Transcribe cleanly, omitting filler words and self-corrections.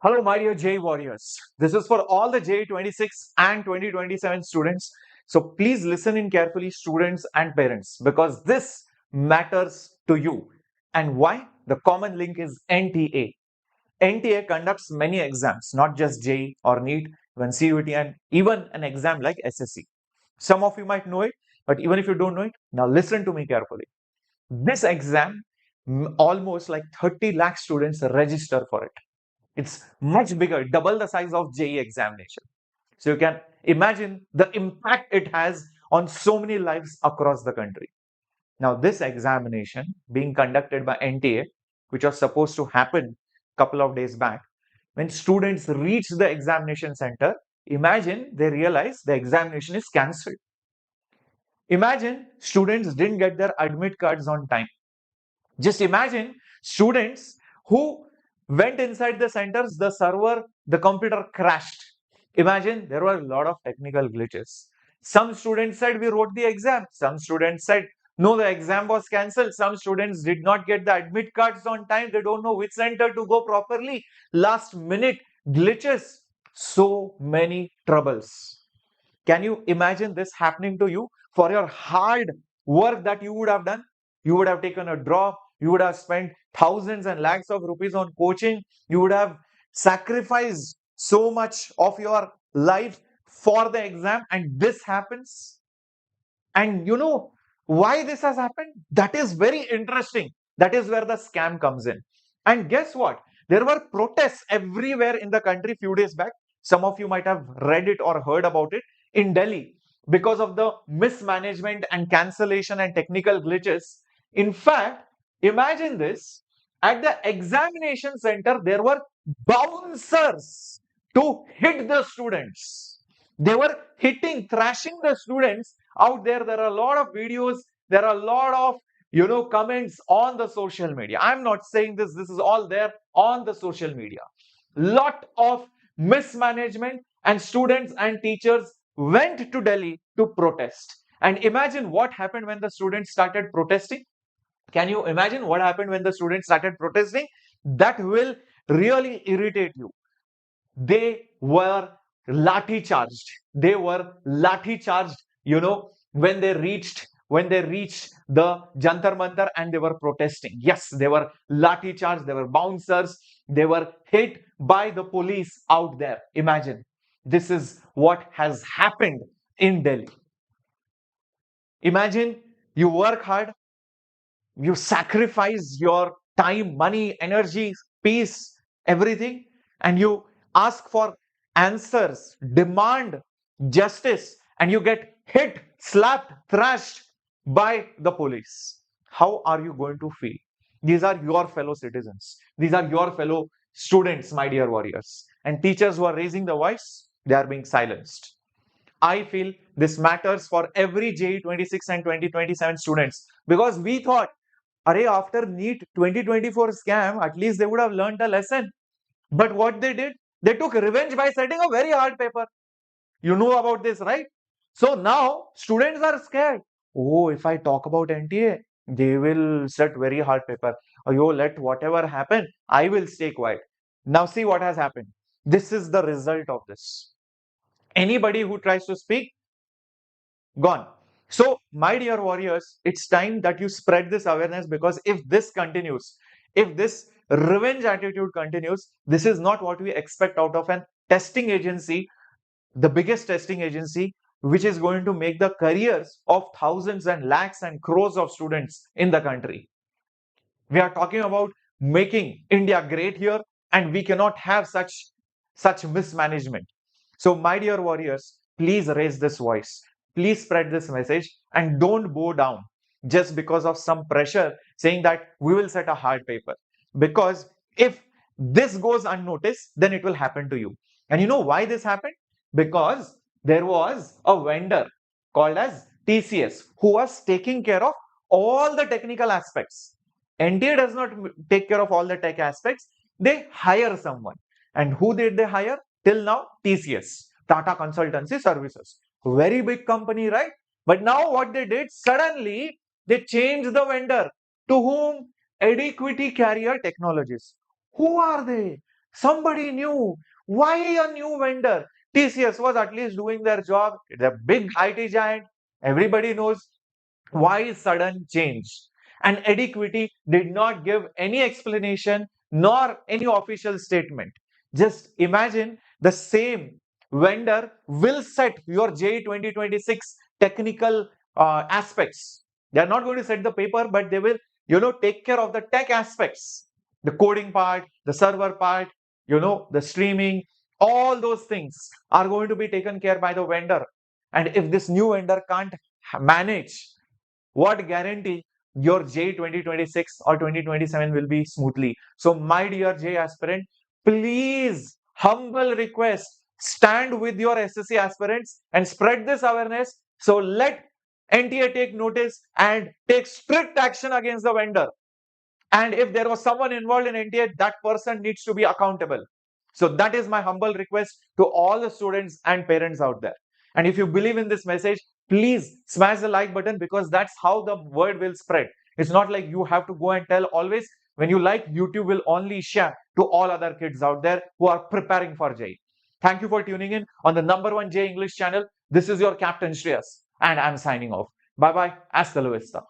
Hello, my dear JEE warriors. This is for all the JEE 26 and 2027 students. So please listen in carefully, students and parents, because this matters to you. And why? The common link is NTA. NTA conducts many exams, not just JEE or NEET, even CUT, and even an exam like SSC. Some of you might know it, but even if you don't know it, now listen to me carefully. This exam, almost like 30 lakh students register for it. It's much bigger, double the size of JEE examination. So you can imagine the impact it has on so many lives across the country. Now, this examination being conducted by NTA, which was supposed to happen a couple of days back, when students reach the examination center, imagine they realize the examination is cancelled. Imagine students didn't get their admit cards on time. Just imagine students who went inside the centers, the server, the computer crashed. Imagine there were a lot of technical glitches. Some students said we wrote the exam. Some students said no, the exam was cancelled. Some students did not get the admit cards on time. They don't know which center to go properly. Last minute glitches. So many troubles. Can you imagine this happening to you for your hard work that you would have done? You would have taken a drop, you would have spent thousands and lakhs of rupees on coaching, you would have sacrificed so much of your life for the exam, and this happens. And you know why this has happened? That is very interesting. That is where the scam comes in. And guess what? There were protests everywhere in the country few days back. Some of you might have read it or heard about it in Delhi because of the mismanagement and cancellation and technical glitches. In fact, imagine this, at the examination center, there were bouncers to hit the students. They were hitting, thrashing the students out there. There are a lot of videos, there are a lot of comments on the social media. I'm not saying this is all there on the social media. Lot of mismanagement, and students and teachers went to Delhi to protest. And imagine what happened when the students started protesting. Can you imagine what happened when the students started protesting? That will really irritate you. They were lathi charged. They were lathi charged, when they reached the Jantar Mantar and they were protesting. Yes, they were lathi charged, they were bouncers, they were hit by the police out there. Imagine. This is what has happened in Delhi. Imagine you work hard, you sacrifice your time, money, energy, peace, everything, and you ask for answers, demand justice, and you get hit, slapped, thrashed by the police. How are you going to feel? These are your fellow citizens. These are your fellow students, my dear warriors. And teachers who are raising the voice, they are being silenced. I feel this matters for every JEE 26 and 2027 students, because we thought, after NEET 2024 scam, at least they would have learned a lesson. But what they did, they took revenge by setting a very hard paper. You know about this, right? So now students are scared. Oh, if I talk about NTA, they will set very hard paper. Oh, yo, let whatever happen, I will stay quiet. Now see what has happened. This is the result of this. Anybody who tries to speak, gone. So, my dear warriors, it's time that you spread this awareness, because if this continues, if this revenge attitude continues, this is not what we expect out of an testing agency, the biggest testing agency, which is going to make the careers of thousands and lakhs and crores of students in the country. We are talking about making India great here, and we cannot have such mismanagement. So, my dear warriors, please raise this voice. Please spread this message, and don't bow down just because of some pressure saying that we will set a hard paper. Because if this goes unnoticed, then it will happen to you. And you know why this happened? Because there was a vendor called as TCS who was taking care of all the technical aspects. NTA does not take care of all the tech aspects. They hire someone. And who did they hire? Till now, TCS, Tata Consultancy Services. Very big company, right? But now what they did, suddenly they changed the vendor. To whom? Adequity Carrier Technologies. Who are they? Somebody new. Why a new vendor? TCS was at least doing their job. It's a big IT giant. Everybody knows. Why sudden change? And Adequity did not give any explanation nor any official statement. Just imagine the same vendor will set your JEE 2026 technical aspects. They are not going to set the paper, but they will, take care of the tech aspects, the coding part, the server part, the streaming, all those things are going to be taken care by the vendor. And if this new vendor can't manage, what guarantee your JEE 2026 or 2027 will be smoothly? So, my dear JEE aspirant, please, humble request, stand with your SSC aspirants and spread this awareness. So, let NTA take notice and take strict action against the vendor. And if there was someone involved in NTA, that person needs to be accountable. So that is my humble request to all the students and parents out there. And if you believe in this message, please smash the like button, because that's how the word will spread. It's not like you have to go and tell always. When you like, YouTube will only share to all other kids out there who are preparing for JEE. Thank you for tuning in on the #1 JEE English channel. This is your Captain Shreyas, and I'm signing off. Bye bye. Hasta la vista.